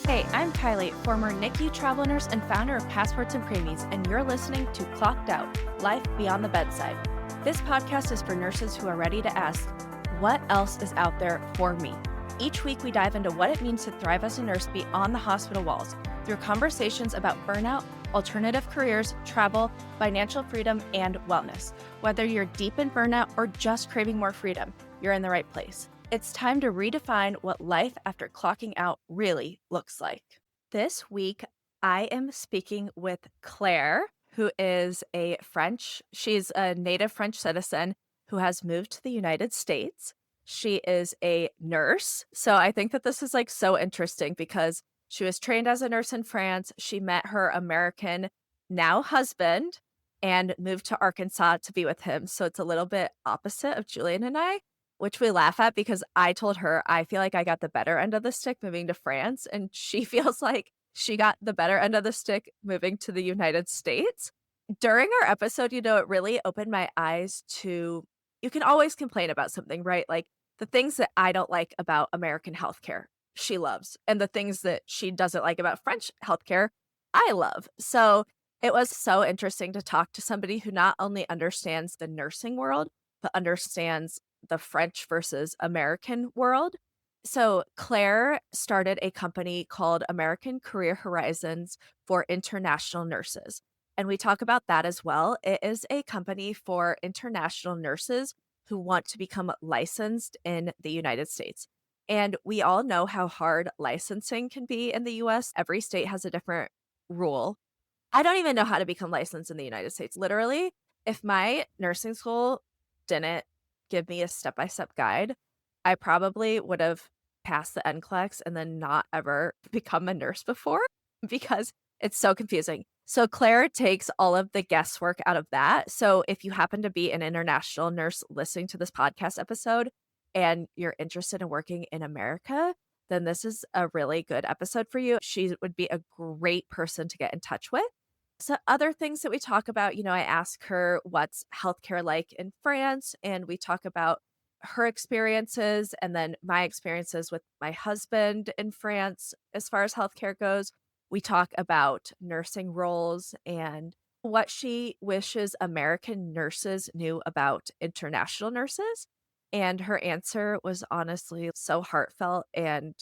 Hey, I'm Kylie, former NICU travel nurse and founder of Passports and Preemies, and you're listening to Clocked Out, Life Beyond the Bedside. This podcast is for nurses who are ready to ask, what else is out there for me? Each week, we dive into what it means to thrive as a nurse beyond the hospital walls through conversations about burnout, alternative careers, travel, financial freedom, and wellness. Whether you're deep in burnout or just craving more freedom, you're in the right place. It's time to redefine what life after clocking out really looks like. This week, I am speaking with Claire, who is she's a native French citizen who has moved to the United States. She is a nurse. So I think that this is so interesting because she was trained as a nurse in France. She met her American now husband and moved to Arkansas to be with him. So it's a little bit opposite of Julian and I, which we laugh at because I told her I feel like I got the better end of the stick moving to France, and she feels like she got the better end of the stick moving to the United States. During our episode, it really opened my eyes to you can always complain about something, right? Like the things that I don't like about American healthcare, she loves, and the things that she doesn't like about French healthcare, I love. So it was so interesting to talk to somebody who not only understands the nursing world, but understands the French versus American world. So Claire started a company called American Career Horizons for international nurses. And we talk about that as well. It is a company for international nurses who want to become licensed in the United States. And we all know how hard licensing can be in the US. Every state has a different rule. I don't even know how to become licensed in the United States. Literally, if my nursing school didn't give me a step-by-step guide, I probably would have passed the NCLEX and then not ever become a nurse before because it's so confusing. So Claire takes all of the guesswork out of that. So if you happen to be an international nurse listening to this podcast episode and you're interested in working in America, then this is a really good episode for you. She would be a great person to get in touch with. So other things that we talk about, I ask her what's healthcare like in France, and we talk about her experiences and then my experiences with my husband in France as far as healthcare goes. We talk about nursing roles and what she wishes American nurses knew about international nurses. And her answer was honestly so heartfelt, and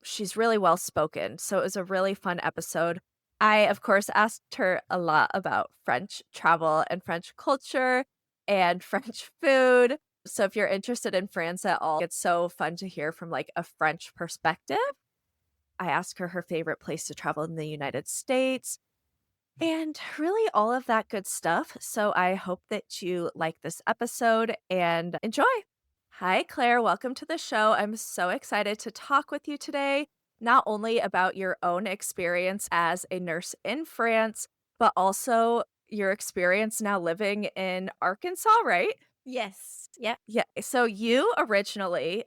she's really well spoken. So it was a really fun episode. I, of course, asked her a lot about French travel and French culture and French food. So if you're interested in France at all, it's so fun to hear from a French perspective. I asked her favorite place to travel in the United States and really all of that good stuff. So I hope that you like this episode and enjoy. Hi, Claire. Welcome to the show. I'm so excited to talk with you today, not only about your own experience as a nurse in France, but also your experience now living in Arkansas, right? Yes. Yep. Yeah. So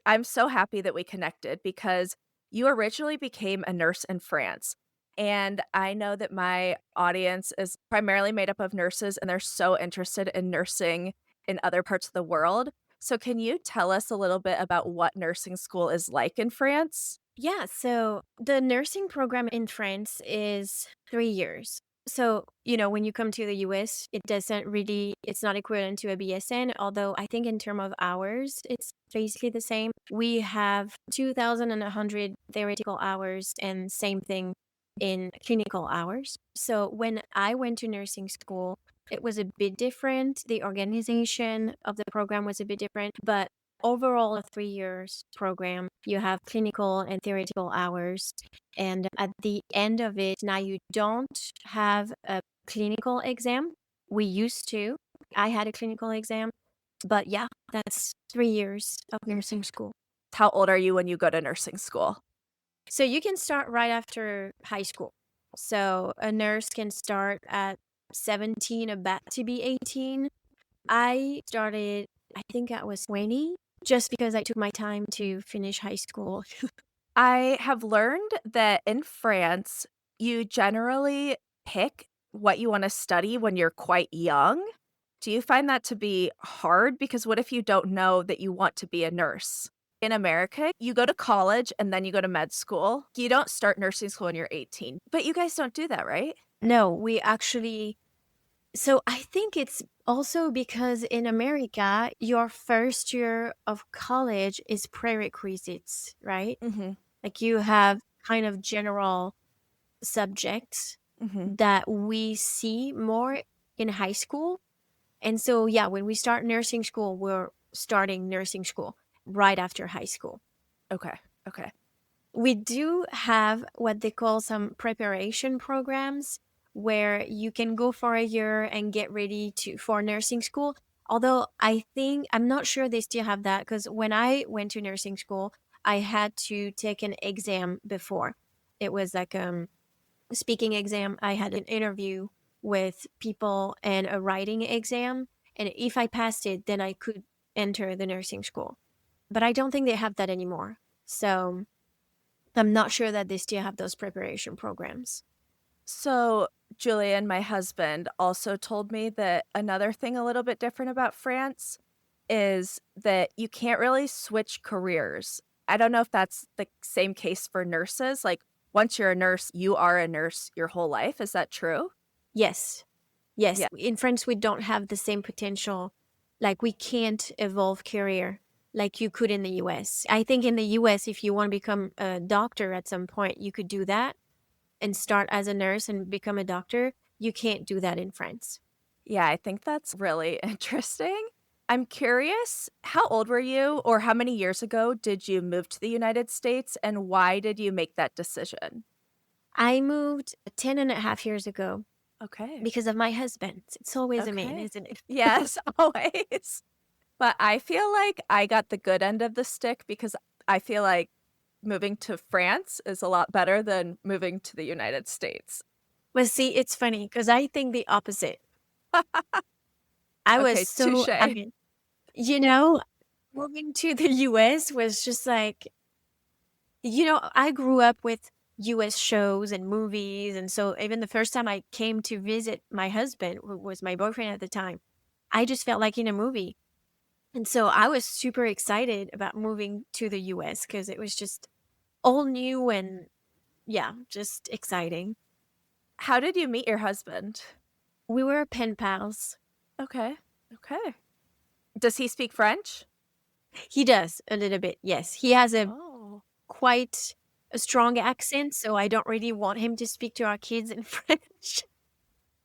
I'm so happy that we connected because you originally became a nurse in France. And I know that my audience is primarily made up of nurses and they're so interested in nursing in other parts of the world. So can you tell us a little bit about what nursing school is like in France? Yeah. So the nursing program in France is 3 years. So, when you come to the US, it's not equivalent to a BSN, although I think in terms of hours, it's basically the same. We have 2,100 theoretical hours and same thing in clinical hours. So when I went to nursing school, it was a bit different. The organization of the program was a bit different, but overall, a 3 years program, you have clinical and theoretical hours. And at the end of it, now you don't have a clinical exam. We used to. I had a clinical exam, but yeah, that's 3 years of nursing school. How old are you when you go to nursing school? So you can start right after high school. So a nurse can start at 17, about to be 18. I started, I think I was 20, just because I took my time to finish high school. I have learned that in France, you generally pick what you want to study when you're quite young. Do you find that to be hard? Because what if you don't know that you want to be a nurse? In America, you go to college and then you go to med school. You don't start nursing school when you're 18. But you guys don't do that, right? No, we actually so I think it's also because in America, your first year of college is prerequisites, right? Mhm. Like you have kind of general subjects Mhm. that we see more in high school. And so, yeah, when we start nursing school, we're starting nursing school right after high school. Okay. Okay. We do have what they call some preparation programs where you can go for a year and get ready to for nursing school. Although I think I'm not sure they still have that because when I went to nursing school, I had to take an exam before. It was like speaking exam. I had an interview with people and a writing exam. And if I passed it, then I could enter the nursing school. But I don't think they have that anymore. So I'm not sure that they still have those preparation programs. So, Julian, my husband, also told me that another thing a little bit different about France is that you can't really switch careers. I don't know if that's the same case for nurses. Like, once you're a nurse, you are a nurse your whole life. Is that true? Yes. Yes. Yeah. In France, we don't have the same potential. Like, we can't evolve career like you could in the US. I think in the US, if you want to become a doctor at some point, you could do that and start as a nurse and become a doctor. You can't do that in France. Yeah, I think that's really interesting. I'm curious, how old were you or how many years ago did you move to the United States and why did you make that decision? I moved 10 and a half years ago Okay. because of my husband. It's always a man, Okay. isn't it? Yes, always. But I feel like I got the good end of the stick because I feel like moving to France is a lot better than moving to the United States. But see, it's funny because I think the opposite. I was Okay, so, I touche. mean, you know, moving to the US was just like, I grew up with US shows and movies. And so even the first time I came to visit my husband, who was my boyfriend at the time, I just felt like in a movie. And so I was super excited about moving to the US because it was just all new and yeah, just exciting. How did you meet your husband? We were pen pals. Okay. Okay. Does he speak French? He does a little bit, yes. He has a Oh. quite a strong accent, so I don't really want him to speak to our kids in French.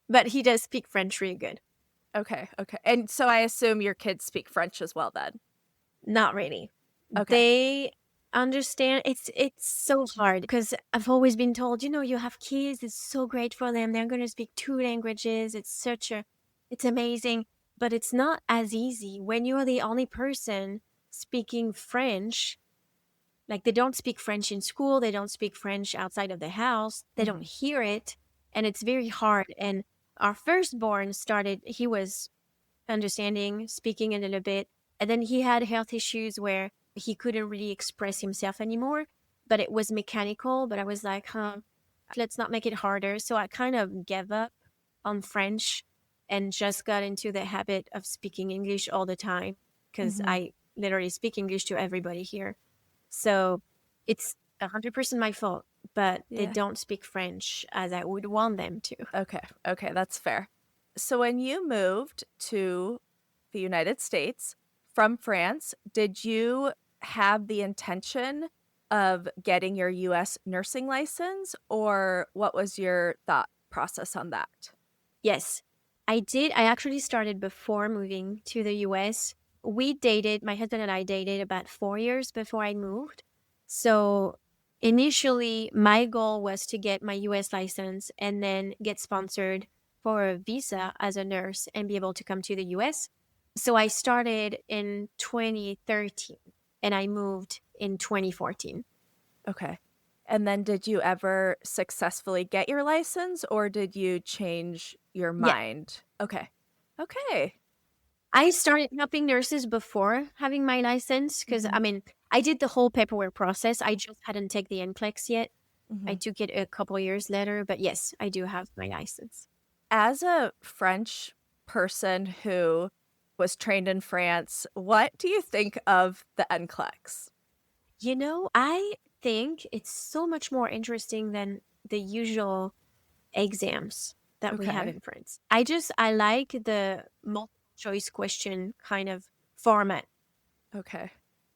But he does speak French really good. Okay. Okay. And so I assume your kids speak French as well then. Not really. Okay. They understand it's so hard because I've always been told, you have kids, it's so great for them. They're going to speak two languages. It's amazing, but it's not as easy when you're the only person speaking French. Like they don't speak French in school, they don't speak French outside of the house, they don't Mhm. hear it, and it's very hard. And our firstborn he was understanding, speaking a little bit, and then he had health issues where he couldn't really express himself anymore, but it was mechanical. But I was like, let's not make it harder. So I kind of gave up on French and just got into the habit of speaking English all the time because Mhm. I literally speak English to everybody here. So it's 100% my fault, but they Yeah. don't speak French as I would want them to. Okay. Okay, that's fair. So when you moved to the United States from France, did you have the intention of getting your US nursing license or what was your thought process on that? Yes, I did. I actually started before moving to the US. My husband and I dated about 4 years before I moved. So initially, my goal was to get my US license and then get sponsored for a visa as a nurse and be able to come to the US. So I started in 2013 and I moved in 2014. Okay. And then did you ever successfully get your license or did you change your Yeah. mind? Okay. Okay. I started helping nurses before having my license because, Mhm. I mean, I did the whole paperwork process. I just hadn't taken the NCLEX yet. I Mhm. took it a couple years later, but yes, I do have my license. As a French person who was trained in France, what do you think of the NCLEX? I think it's so much more interesting than the usual exams that we have Okay. in France. I like the multiple choice question kind of format. Okay.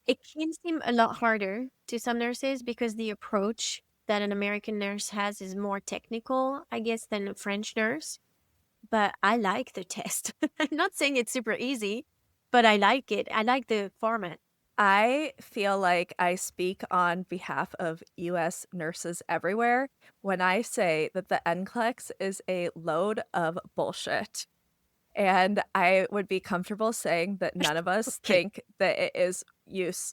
It can seem a lot harder to some nurses because the approach that an American nurse has is more technical, I guess, than a French nurse. But I like the test. I'm not saying it's super easy, but I like it. I like the format. I feel like I speak on behalf of US nurses everywhere when I say that the NCLEX is a load of bullshit. And I would be comfortable saying that none of us Okay. think that it is use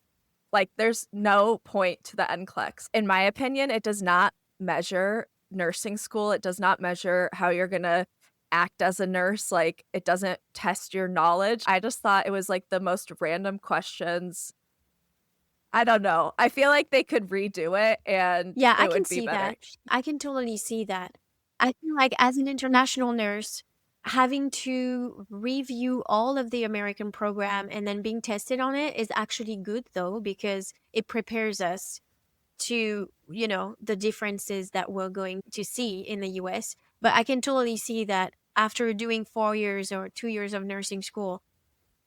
like, there's no point to the NCLEX. In my opinion, it does not measure nursing school, it does not measure how you're gonna act as a nurse, like, it doesn't test your knowledge. I just thought it was, like, the most random questions. I don't know. I feel like they could redo it and Yeah, I it can would be see better. that. I can totally see that. I feel like as an international nurse, having to review all of the American program and then being tested on it is actually good though, because it prepares us to, the differences that we're going to see in the US. But I can totally see that after doing 4 years or 2 years of nursing school,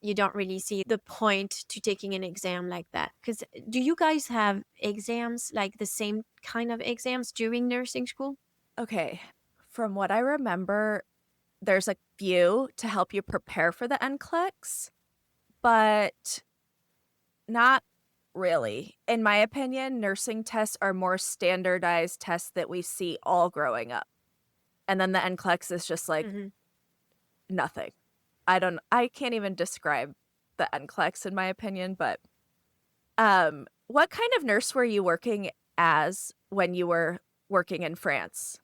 you don't really see the point to taking an exam like that. Because do you guys have exams, like the same kind of exams during nursing school? Okay. From what I remember, there's a few to help you prepare for the NCLEX, but not really. In my opinion, nursing tests are more standardized tests that we see all growing up. And then the NCLEX is just like Hmm. nothing. I can't even describe the NCLEX in my opinion, but what kind of nurse were you working as when you were working in France?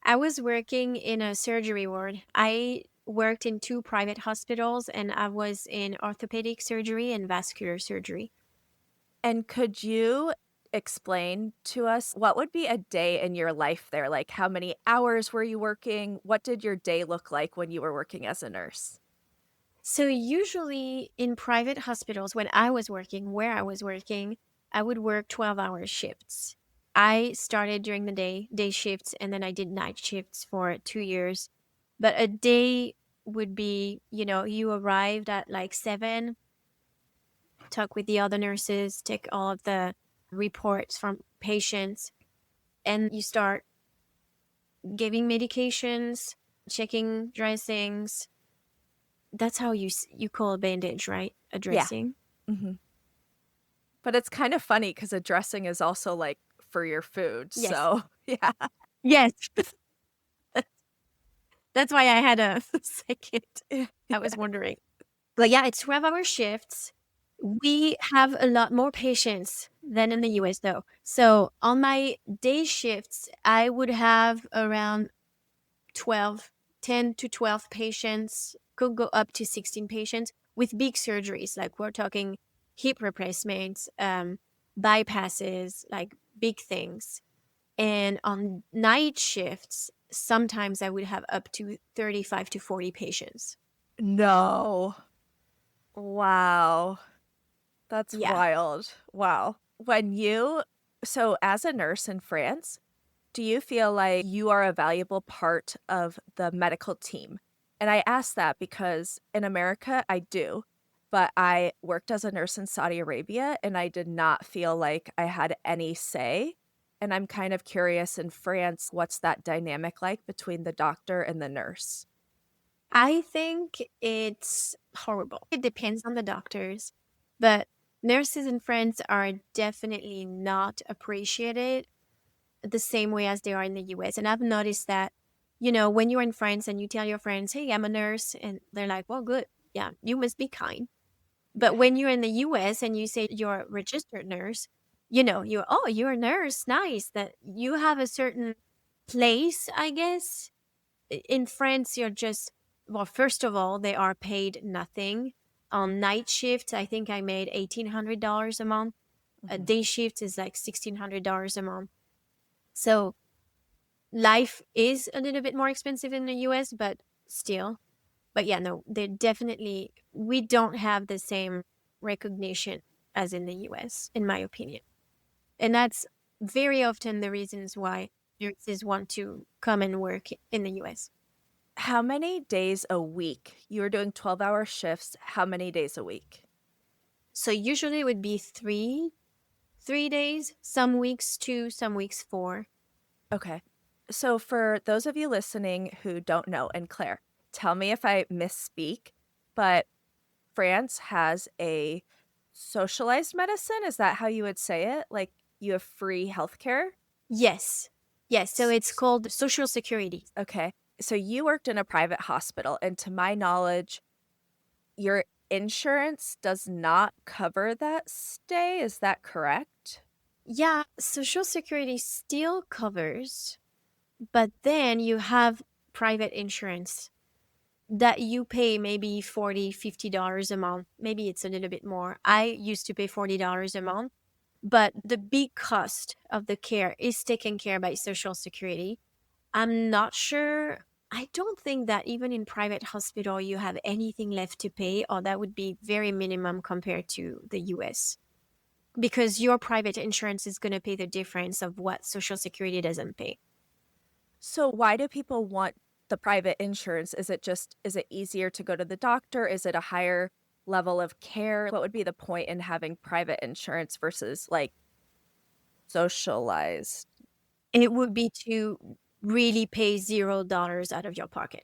I was working in a surgery ward. I worked in two private hospitals and I was in orthopedic surgery and vascular surgery. And could you explain to us what would be a day in your life there? Like, how many hours were you working? What did your day look like when you were working as a nurse? So, usually in private hospitals, when I was working, where I was working, I would work 12-hour shifts. I started during the day shifts, and then I did night shifts for 2 years. But a day would be, you arrived at like 7, talk with the other nurses, take all of the reports from patients, and you start giving medications, checking dressings. That's how you call a bandage, right? A Yeah. dressing. Mhm. But it's kind of funny because a dressing is also, like, for your food, Yes. so yeah. Yes. That's why I had a second. I Yeah. was wondering. But yeah, it's 12-hour shifts. We have a lot more patients than in the US though. So on my day shifts, I would have around 12, 10 to 12 patients, could go up to 16 patients with big surgeries. Like we're talking hip replacements, bypasses, like big things. And on night shifts, sometimes I would have up to 35 to 40 patients. No. Wow. That's Yeah. wild. Wow. So as a nurse in France, do you feel like you are a valuable part of the medical team? And I ask that because in America, I do, but I worked as a nurse in Saudi Arabia and I did not feel like I had any say. And I'm kind of curious in France, what's that dynamic like between the doctor and the nurse? I think it's horrible. It depends on the doctors, but nurses in France are definitely not appreciated the same way as they are in the US. And I've noticed that, when you're in France and you tell your friends, hey, I'm a nurse, and they're like, well, good. Yeah, you must be kind. But Yeah. when you're in the US and you say you're a registered nurse, you're a nurse, nice. That you have a certain place, I guess. In France, you're just, well, first of all, they are paid nothing. On night shifts, I think I made $1,800 a month. A Mhm. day shift is like $1,600 a month. So life is a little bit more expensive in the US, but still. But yeah, no, they definitely, we don't have the same recognition as in the US, in my opinion. And that's very often the reasons why nurses want to come and work in the US. How many days a week? You were doing 12-hour shifts. How many days a week? So usually it would be three days, some weeks two, some weeks four. Okay. So for those of you listening who don't know, and Claire, tell me if I misspeak, but France has a socialized medicine. Is that how you would say it? Like you have free healthcare? Yes. Yes. So it's called Social Security. Okay. So you worked in a private hospital, and to my knowledge, your insurance does not cover that stay. Is that correct? Yeah, Social Security still covers, but then you have private insurance that you pay maybe $40, $50 a month. Maybe it's a little bit more. I used to pay $40 a month, but the big cost of the care is taken care by Social Security. I'm not sure. I don't think that even in private hospital you have anything left to pay, or that would be very minimum compared to the US. Because your private insurance is going to pay the difference of what Social Security doesn't pay. So why do people want the private insurance? Is it easier to go to the doctor? Is it a higher level of care? What would be the point in having private insurance versus like socialized? It would be to really pay $0 out of your pocket.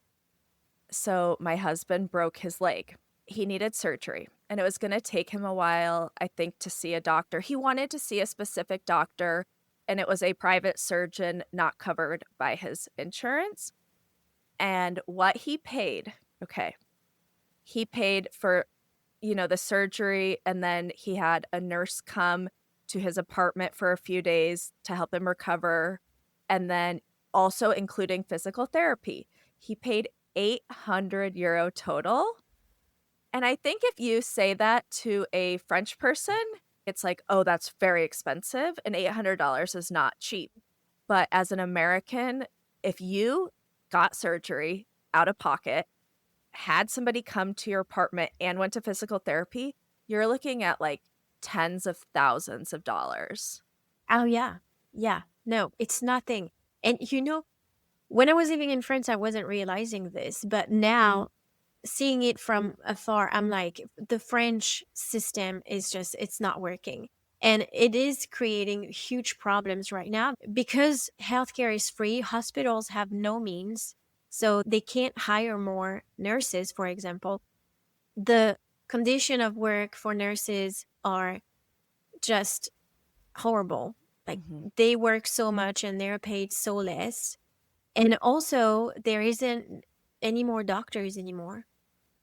So my husband broke his leg. He needed surgery, and it was going to take him a while, I think, to see a doctor. He wanted to see a specific doctor, and it was a private surgeon not covered by his insurance. And what he paid, okay, he paid for, the surgery, and then he had a nurse come to his apartment for a few days to help him recover, and then also including physical therapy. He paid €800 total. And I think if you say that to a French person, it's like, "Oh, that's very expensive," and $800 is not cheap. But as an American, if you got surgery out of pocket, had somebody come to your apartment, and went to physical therapy, you're looking at, like, tens of thousands of dollars. Oh, yeah. Yeah. No, it's nothing. And when I was living in France, I wasn't realizing this, but now seeing it from afar, I'm like, the French system is just, it's not working. And it is creating huge problems right now because healthcare is free. Hospitals have no means. So they can't hire more nurses, for example. The condition of work for nurses are just horrible. Like Mhm, they work so much and they're paid so less. And also, there isn't any more doctors anymore.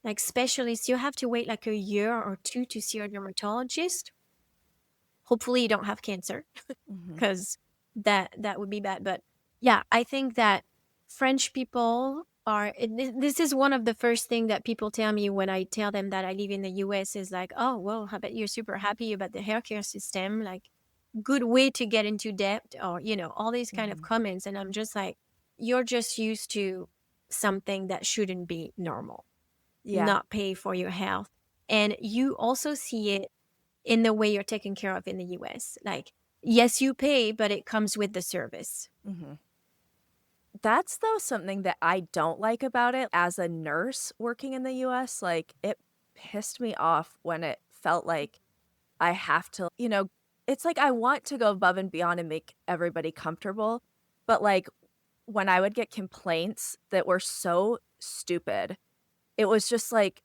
Like specialists, you have to wait like a year or two to see a dermatologist. Hopefully, you don't have cancer mhm, because that would be bad. But yeah, I think that French people are. This is one of the first thing that people tell me when I tell them that I live in the US is like, oh well, I bet you're super happy about the healthcare system. Like, good way to get into debt, or all these kind of mhm. comments. And I'm just like, you're just used to something that shouldn't be normal, Yeah, not pay for your health. And you also see it in the way you're taken care of in the US. Like, yes, you pay, but it comes with the service. mhm. That's, though, something that I don't like about it as a nurse working in the US, like, it pissed me off when it felt like I have to it's like I want to go above and beyond and make everybody comfortable, but, like, when I would get complaints that were so stupid, it was just like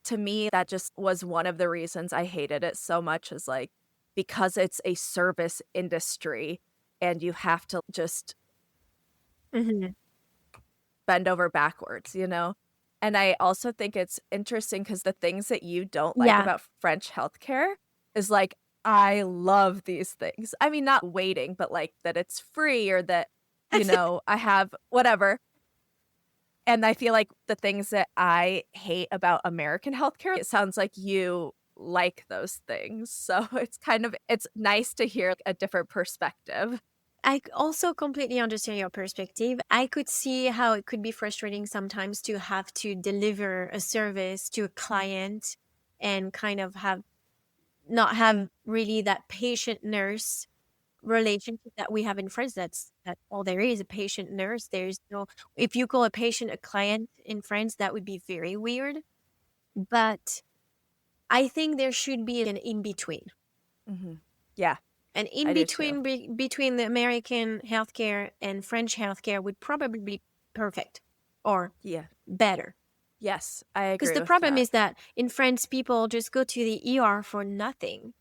to me, that just was one of the reasons I hated it so much is, like, because it's a service industry and you have to just Hmm. bend over backwards? And I also think it's interesting because the things that you don't like Yeah. about French healthcare is, like, I love these things. I mean, not waiting, but, like, that it's free or that, I have whatever. And I feel like the things that I hate about American healthcare, it sounds like you like those things. So it's nice to hear a different perspective. Also completely understand your perspective. I could see how it could be frustrating sometimes to have to deliver a service to a client and kind of have not have really that patient-nurse relationship that we have in France. That's all there is, a patient nurse. There's no, if you call a patient a client in France, that would be very weird. But I think there should be an in between. Hmm. Yeah, An in I do too. between between the American healthcare and French healthcare would probably be perfect or Yeah. better. Yes, I Because agree the with problem that. is that in France, people just go to the ER for nothing.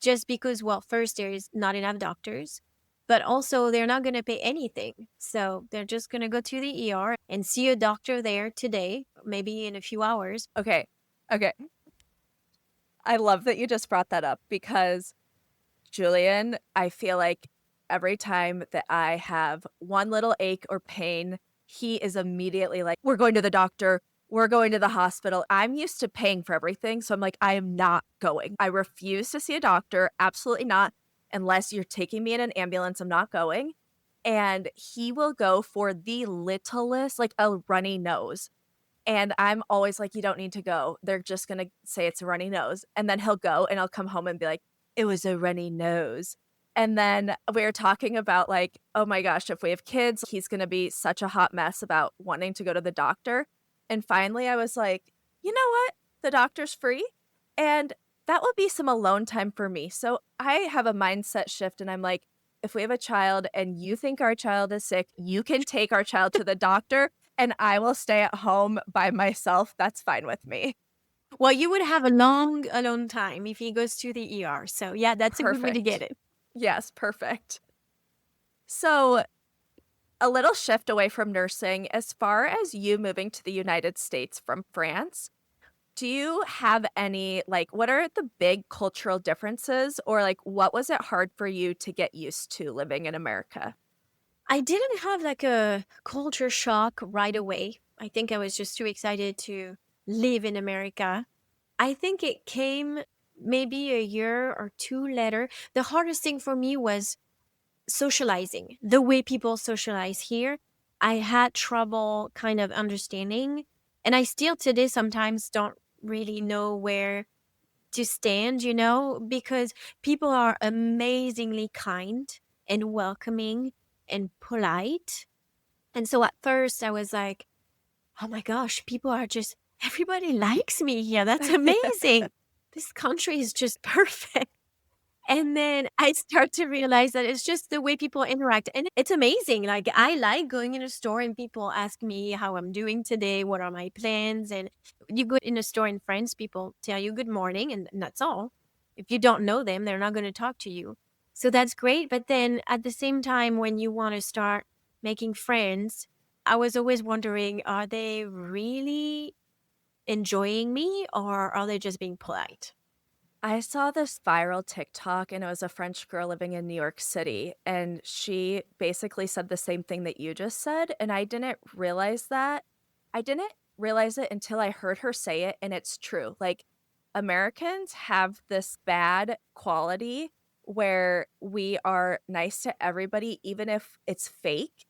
Just because, well, first, there is not enough doctors, but also they're not going to pay anything. So they're just going to go to the ER and see a doctor there today, maybe in a few hours. Okay. Okay. I love that you just brought that up because Julian, I feel like every time that I have one little ache or pain, he is immediately like, "We're going to the doctor. We're going to the hospital." I'm used to paying for everything. So I'm like, I am not going. I refuse to see a doctor. Absolutely not. Unless you're taking me in an ambulance, I'm not going. And he will go for the littlest, like a runny nose. And I'm always like, "You don't need to go. They're just gonna say it's a runny nose." And then he'll go and I'll come home and be like, "It was a runny nose." And then we were talking about like, oh my gosh, if we have kids, he's gonna be such a hot mess about wanting to go to the doctor. And finally I was like, "You know what? The doctor's free, and that will be some alone time for me." So I have a mindset shift and I'm like, if we have a child and you think our child is sick, you can take our child to the doctor and I will stay at home by myself. That's fine with me. Well, you would have a long alone time if he goes to the ER. So, yeah, that's a good way to get Perfect. it. Yes, perfect. So, a little shift away from nursing, as far as you moving to the United States from France, do you have any, like, what are the big cultural differences, or like, what was it hard for you to get used to living in America? I didn't have like a culture shock right away. I think I was just too excited to live in America. I think it came maybe a year or two later. The hardest thing for me was socializing, the way people socialize here. I had trouble kind of understanding, and I still today sometimes don't really know where to stand, because people are amazingly kind and welcoming and polite. And so at first I was like, oh my gosh, people are just, everybody likes me here. That's amazing. This country is just perfect. And then I start to realize that it's just the way people interact. And it's amazing. Like, I like going in a store and people ask me how I'm doing today, what are my plans. And you go in a store in France, people tell you good morning, and that's all. If you don't know them, they're not going to talk to you. So that's great. But then at the same time, when you want to start making friends, I was always wondering, are they really enjoying me or are they just being polite? I saw this viral TikTok and it was a French girl living in New York City, and she basically said the same thing that you just said, and I didn't realize that. I didn't realize it until I heard her say it, and it's true. Like, Americans have this bad quality where we are nice to everybody even if it's fake,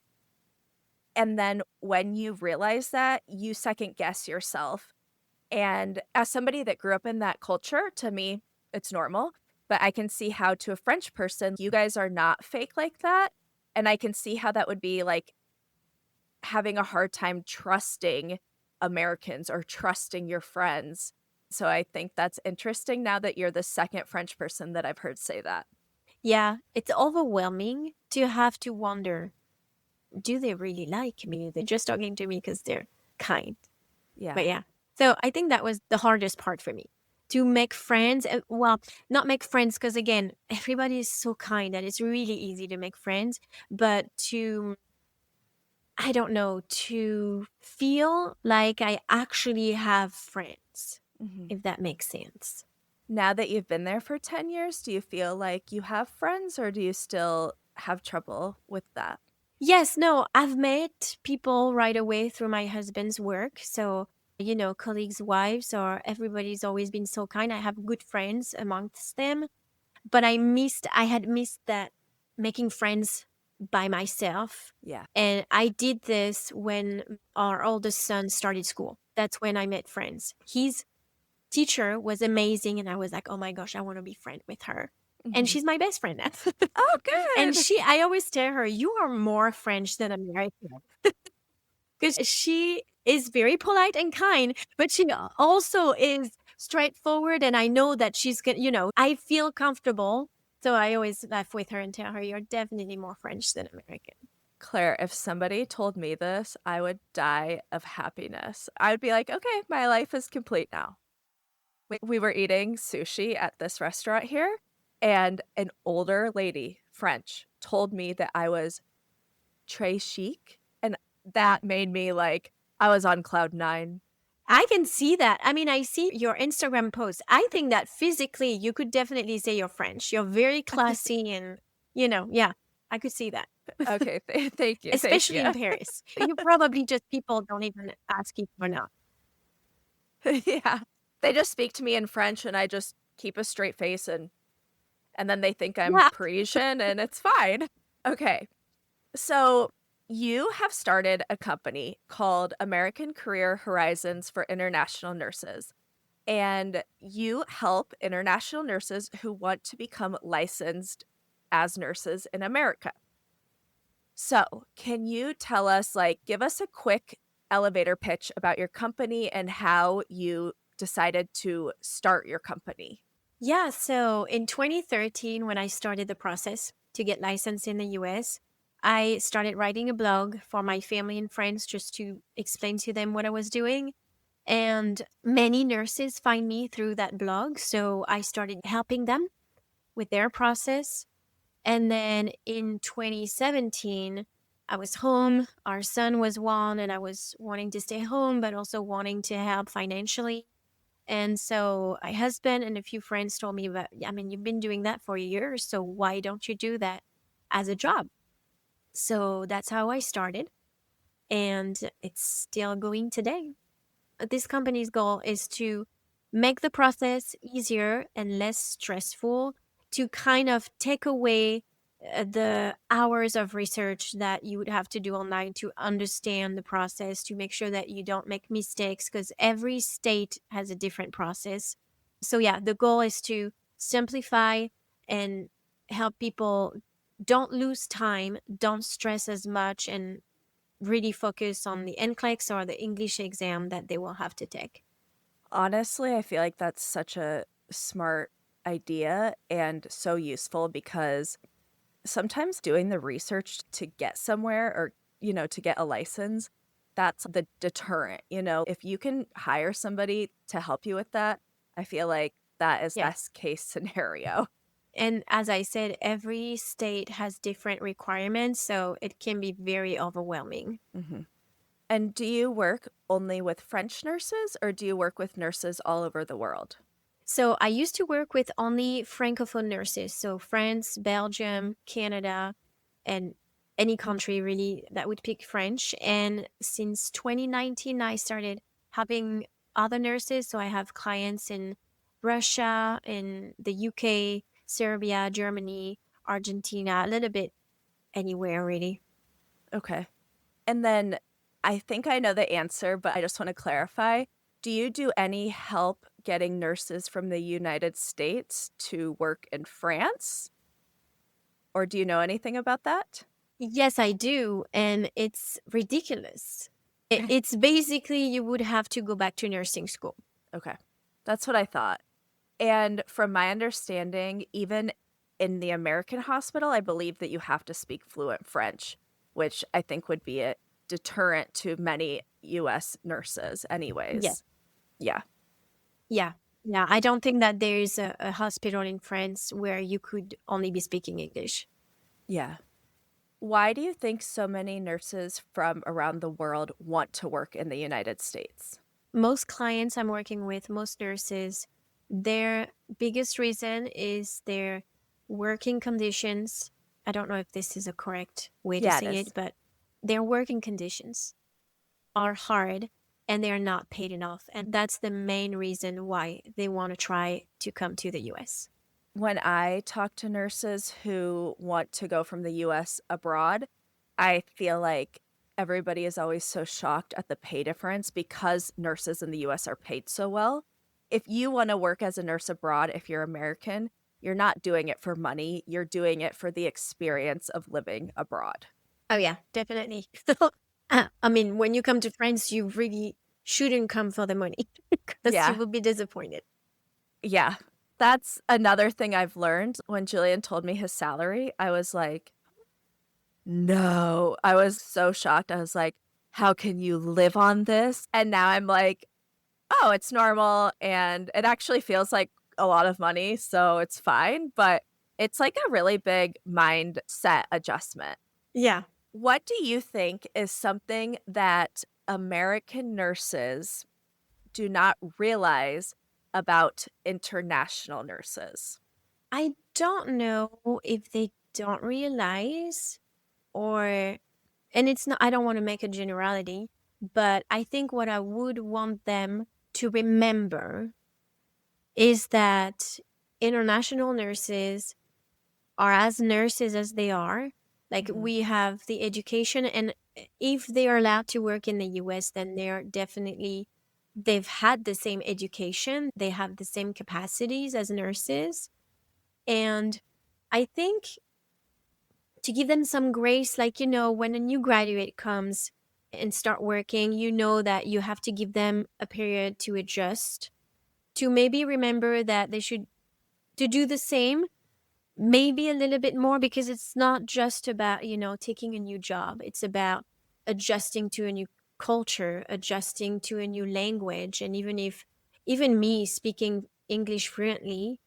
and then when you realize that, you second guess yourself. And as somebody that grew up in that culture, to me, it's normal. But I can see how, to a French person, you guys are not fake like that. And I can see how that would be like having a hard time trusting Americans or trusting your friends. So I think that's interesting now that you're the second French person that I've heard say that. Yeah, it's overwhelming to have to wonder, do they really like me? They're just talking to me because they're kind. Yeah. But yeah, so I think that was the hardest part for me, to make friends. Well, not make friends because, again, everybody is so kind that it's really easy to make friends. But to, I don't know, to feel like I actually have friends, Mhm. if that makes sense. Now that you've been there for 10 years, do you feel like you have friends, or do you still have trouble with that? Yes, no, I've met people right away through my husband's work. So, colleagues' wives, or everybody's always been so kind. I have good friends amongst them, but I had missed that, making friends by myself. Yeah. And I did this when our oldest son started school. That's when I met friends. He's teacher was amazing. And I was like, oh my gosh, I want to be friend with her. And Mhm. she's my best friend now. Oh, And good. I always tell her, you are more French than American. Because she is very polite and kind, but she also is straightforward. And I know that she's going to, I feel comfortable. So I always laugh with her and tell her, you're definitely more French than American. Claire, if somebody told me this, I would die of happiness. I would be like, okay, my life is complete now. We were eating sushi at this restaurant here, and an older lady, French, told me that I was très chic, and that made me like I was on cloud 9. I can see that. I mean, I see your Instagram post. I think that physically you could definitely say you're French. You're very classy and, yeah, I could see that. Okay, thank you, thank Especially you. in Paris. You probably just people don't even ask you or not. Yeah. They just speak to me in French, and I just keep a straight face, and then they think I'm Yeah. Parisian, and it's fine. Okay. So, you have started a company called American Career Horizons for International Nurses, and you help international nurses who want to become licensed as nurses in America. So, can you tell us, like, give us a quick elevator pitch about your company and how you decided to start your company? Yeah. So in 2013, when I started the process to get licensed in the US, I started writing a blog for my family and friends just to explain to them what I was doing. And many nurses find me through that blog. So I started helping them with their process. And then in 2017, I was home. Our son was one, and I was wanting to stay home, but also wanting to help financially. And so my husband and a few friends told me, but I mean, you've been doing that for years. So why don't you do that as a job? So that's how I started. And it's still going today. This company's goal is to make the process easier and less stressful, to kind of take away the hours of research that you would have to do online to understand the process, to make sure that you don't make mistakes, because every state has a different process. So, yeah, the goal is to simplify and help people don't lose time, don't stress as much, and really focus on the NCLEX or the English exam that they will have to take. Honestly, I feel like that's such a smart idea and so useful because sometimes doing the research to get somewhere or, to get a license, that's the deterrent. If you can hire somebody to help you with that, I feel like that is Yes. best case scenario. And as I said, every state has different requirements, so it can be very overwhelming. Mhm. And do you work only with French nurses or do you work with nurses all over the world? So I used to work with only Francophone nurses, so France, Belgium, Canada, and any country really that would speak French. And since 2019, I started having other nurses. So I have clients in Russia, in the UK, Serbia, Germany, Argentina, a little bit anywhere really. Okay. And then I think I know the answer, but I just want to clarify. Do you do any help getting nurses from the United States to work in France? Or do you know anything about that? Yes, I do. And it's ridiculous. It's basically you would have to go back to nursing school. Okay. That's what I thought. And from my understanding, even in the American hospital, I believe that you have to speak fluent French, which I think would be a deterrent to many US nurses, Yeah. anyways. Yeah. Yeah. Yeah. I don't think that there's a hospital in France where you could only be speaking English. Yeah. Why do you think so many nurses from around the world want to work in the United States? Most clients I'm working with, most nurses, their biggest reason is their working conditions. I don't know if this is a correct way to Yeah, it say it, is. but their working conditions are hard and they're not paid enough. And that's the main reason why they want to try to come to the US. When I talk to nurses who want to go from the US abroad, I feel like everybody is always so shocked at the pay difference because nurses in the US are paid so well. if you want to work as a nurse abroad, if you're American, you're not doing it for money. You're doing it for the experience of living abroad. Oh, yeah, definitely. I mean, when you come to France, you really shouldn't come for the money because you Yeah. will be disappointed. Yeah. That's another thing I've learned. When Julian told me his salary, I was like, no. I was so shocked. I was like, how can you live on this? And now I'm like, oh, it's normal. And it actually feels like a lot of money. So it's fine. But it's like a really big mindset adjustment. Yeah. What do you think is something that American nurses do not realize about international nurses? I don't know if they don't realize or, and it's not, I don't want to make a generality, but I think what I would want them to remember is that international nurses are as nurses as they are. Like Mhm. we have the education, and if they are allowed to work in the US, then they're definitely, they've had the same education, they have the same capacities as nurses. And I think to give them some grace, like, when a new graduate comes and start working, that you have to give them a period to adjust, to maybe remember that they should to do the same, maybe a little bit more, because it's not just about, taking a new job. It's about adjusting to a new culture, adjusting to a new language. And even me speaking English fluently,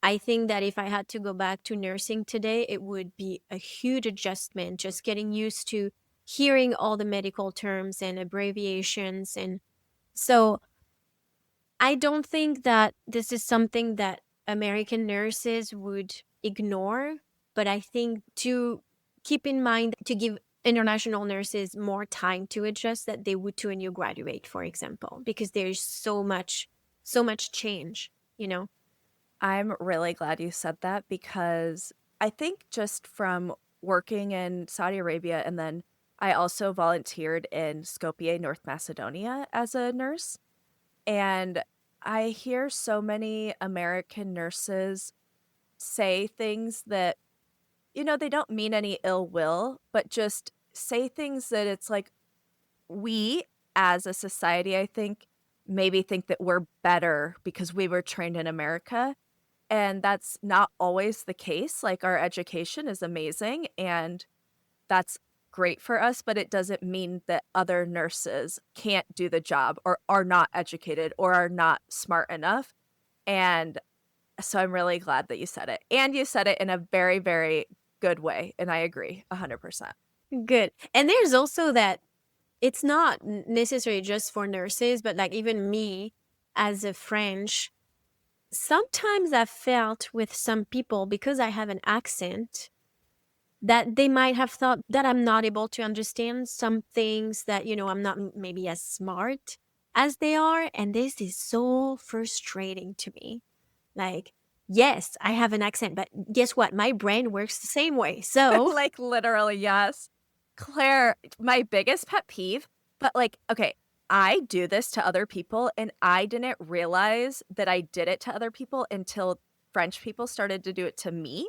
I think that if I had to go back to nursing today, it would be a huge adjustment, just getting used to hearing all the medical terms and abbreviations. And so I don't think that this is something that American nurses would ignore, but I think to keep in mind to give international nurses more time to adjust that they would to a new graduate, for example, because there's so much change. I'm really glad you said that because I think just from working in Saudi Arabia and then I also volunteered in Skopje, North Macedonia as a nurse. And I hear so many American nurses say things that, they don't mean any ill will, but just say things that it's like we as a society, I think, maybe think that we're better because we were trained in America. And that's not always the case. Like our education is amazing and that's great for us, but it doesn't mean that other nurses can't do the job or are not educated or are not smart enough. And so I'm really glad that you said it. And you said it in a very, very good way. And I agree 100%. Good. And there's also that it's not necessarily just for nurses, but like even me as a French, sometimes I've felt with some people, because I have an accent, that they might have thought that I'm not able to understand some things, that, I'm not maybe as smart as they are. And this is so frustrating to me. Like, yes, I have an accent, but guess what? My brain works the same way. So, Like literally, yes. Claire, my biggest pet peeve, but like, okay, I do this to other people and I didn't realize that I did it to other people until French people started to do it to me.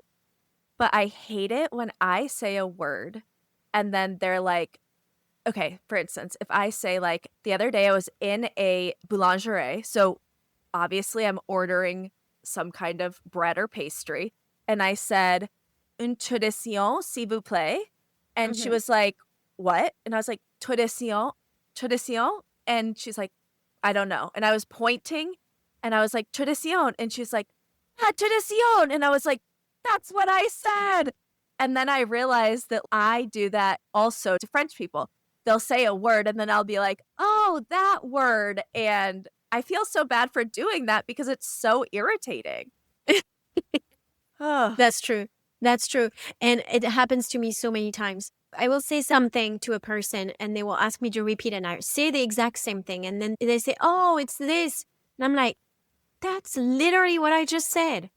But I hate it when I say a word and then they're like, okay, for instance, if I say like the other day I was in a boulangerie, so obviously I'm ordering some kind of bread or pastry, and I said, "Une tradition, s'il vous plaît." And she mhm. was like, "What?" And I was like, "Tradition, tradition." And she's like, "I don't know." And I was pointing and I was like, "Tradition." And she's like, "Ah, tradition." And I was like, "That's what I said." And then I realized that I do that also to French people. They'll say a word and then I'll be like, "Oh, that word." And I feel so bad for doing that because it's so irritating. Ugh. That's true. That's true. And it happens to me so many times. I will say something to a person and they will ask me to repeat, and I say the exact same thing. And then they say, "Oh, it's this." And I'm like, that's literally what I just said.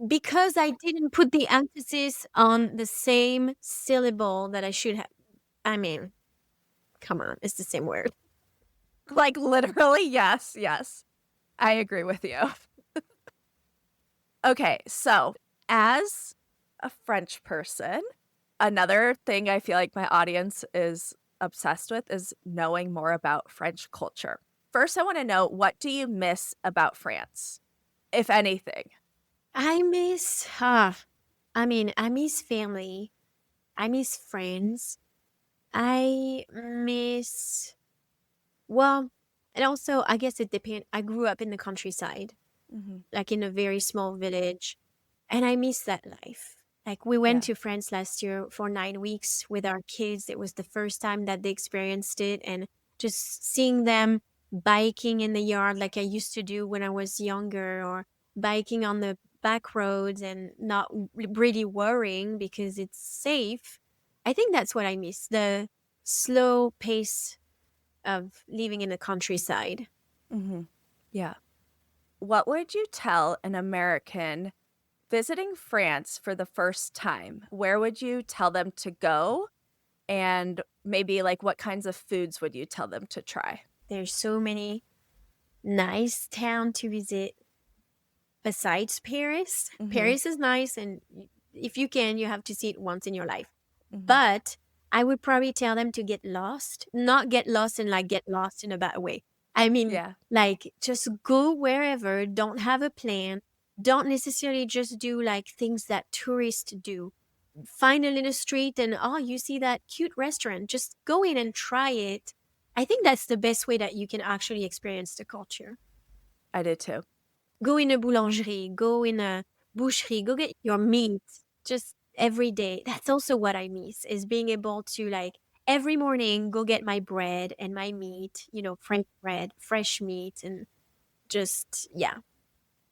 Because I didn't put the emphasis on the same syllable that I should have. I mean, come on, it's the same word. Like, literally, yes, yes. I agree with you. Okay, so as a French person, another thing I feel like my audience is obsessed with is knowing more about French culture. First, I want to know, what do you miss about France, if anything? I miss, I miss family. I miss friends. I miss, well, and also, I guess it depends. I grew up in the countryside, Mhm. like in a very small village, and I miss that life. Like we went Yeah. to France last year for 9 weeks with our kids. It was the first time that they experienced it, and just seeing them biking in the yard like I used to do when I was younger, or biking on the back roads and not really worrying because it's safe. I think that's what I miss, the slow pace of living in the countryside. Mhm. Yeah. What would you tell an American visiting France for the first time? Where would you tell them to go? And maybe, like, what kinds of foods would you tell them to try? There's so many nice town to visit besides Paris. Mhm. Paris is nice, and if you can, you have to see it once in your life. Mhm. But I would probably tell them to get lost, not get lost and like get lost in a bad way. I mean, Yeah. like just go wherever, don't have a plan, don't necessarily just do like things that tourists do. Find a little street and oh, you see that cute restaurant, just go in and try it. I think that's the best way that you can actually experience the culture. I did too. Go in a boulangerie, go in a boucherie, go get your meat just every day. That's also what I miss, is being able to like every morning go get my bread and my meat, French bread, fresh meat, and just, yeah.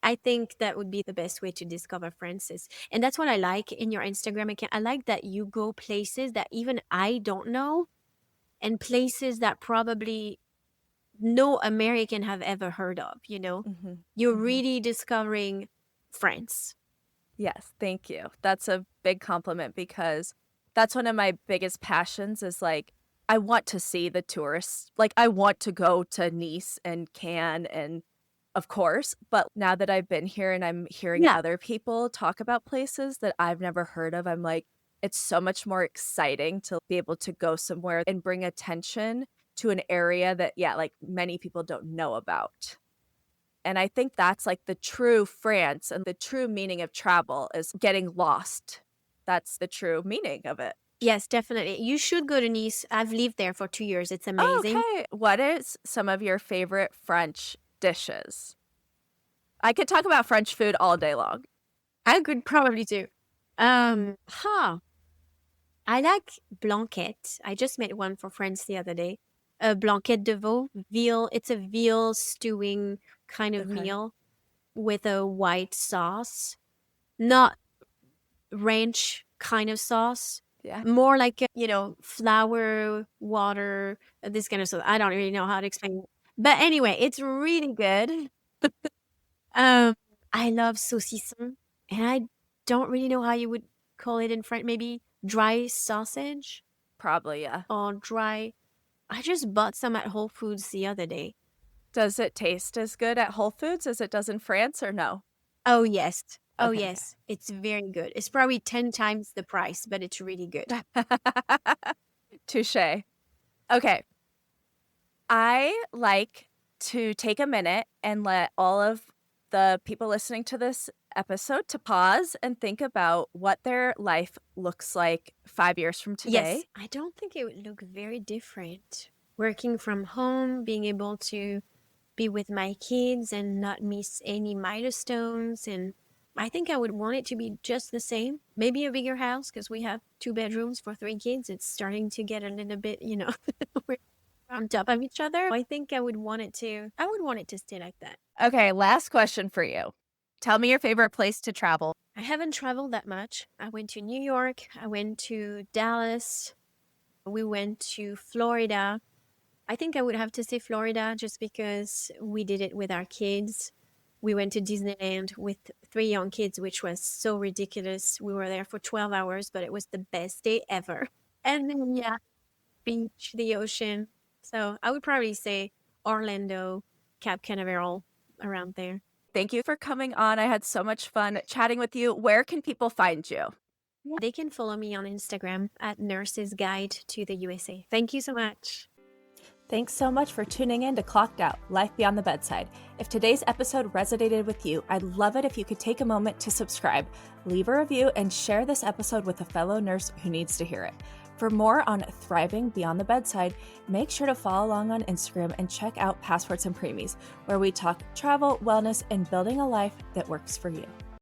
I think that would be the best way to discover Francis. And that's what I like in your Instagram account. I like that you go places that even I don't know, and places that probably no American have ever heard of, Mhm. You're Mhm. really discovering France. Yes, thank you. That's a big compliment because that's one of my biggest passions is, like, I want to see the tourists. Like, I want to go to Nice and Cannes and of course, but now that I've been here and I'm hearing Yeah. other people talk about places that I've never heard of, I'm like, it's so much more exciting to be able to go somewhere and bring attention to an area that, yeah, like, many people don't know about. And I think that's, like, the true France and the true meaning of travel is getting lost. That's the true meaning of it. Yes, definitely. You should go to Nice. I've lived there for 2 years. It's Oh, amazing. okay. What is some of your favorite French dishes? I could talk about French food all day long. I could probably do. Huh. I like blanquette. I just made one for friends the other day. A blanquette de veau, veal. It's a veal stewing kind of Okay. meal with a white sauce. Not ranch kind of sauce. Yeah. More like, flour, water, this kind of stuff. I don't really know how to explain it. But anyway, it's really good. Um, I love saucisson, and I don't really know how you would call it in French. Maybe dry sausage Probably, yeah. or dry. I just bought some at Whole Foods the other day. Does it taste as good at Whole Foods as it does in France or no? Oh, yes. Oh, Okay, yes. It's very good. It's probably 10 times the price, but it's really good. okay. Touche. Okay. I like to take a minute and let all of the people listening to this episode to pause and think about what their life looks like 5 years from Yes, today. I don't think it would look very different. Working from home, being able to be with my kids and not miss any milestones. And I think I would want it to be just the same. Maybe a bigger house because we have 2 bedrooms for 3 kids. It's starting to get a little bit, we're on top of each other. I think I would want it to stay like that. Okay, last question for you. Tell me your favorite place to travel. I haven't traveled that much. I went to New York. I went to Dallas. We went to Florida. I think I would have to say Florida just because we did it with our kids. We went to Disneyland with 3 young kids, which was so ridiculous. We were there for 12 hours, but it was the best day ever. And then, yeah, beach, the ocean. So I would probably say Orlando, Cape Canaveral. around there. Thank you for coming on. I had so much fun chatting with you. Where can people find you? They can follow me on Instagram at Nurses Guide to the USA. Thank you so much. Thanks so much for tuning in to Clocked Out, Life Beyond the Bedside. If today's episode resonated with you, I'd love it if you could take a moment to subscribe, leave a review, and share this episode with a fellow nurse who needs to hear it. For more on thriving beyond the bedside, make sure to follow along on Instagram and check out Passports and Preemies, where we talk travel, wellness, and building a life that works for you.